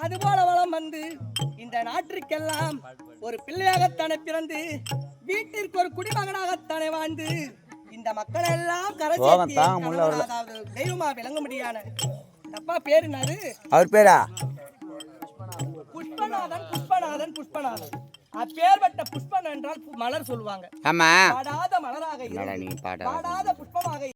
அதுபோல வளம் வந்து இந்த நாட்டிற்கெல்லாம் ஒரு பிள்ளையாகத்தானே பிறந்து வீட்டிற்கு ஒரு குடிமகனாகத்தானே வாழ்ந்து இந்த மக்கள் எல்லாம் கரை சேர்த்து அதாவது தெய்வமா விளங்க முடியான அப்பா பேரு என்னது? அவர் பேரா புஷ்பநாதன். புஷ்பநாதன் புஷ்பநாதன் அப்பேற்பட்ட புஷ்பன் என்றால் மலர் சொல்லுவாங்க. ஆமா, பாடாத மலராக பாடாத புஷ்பமாக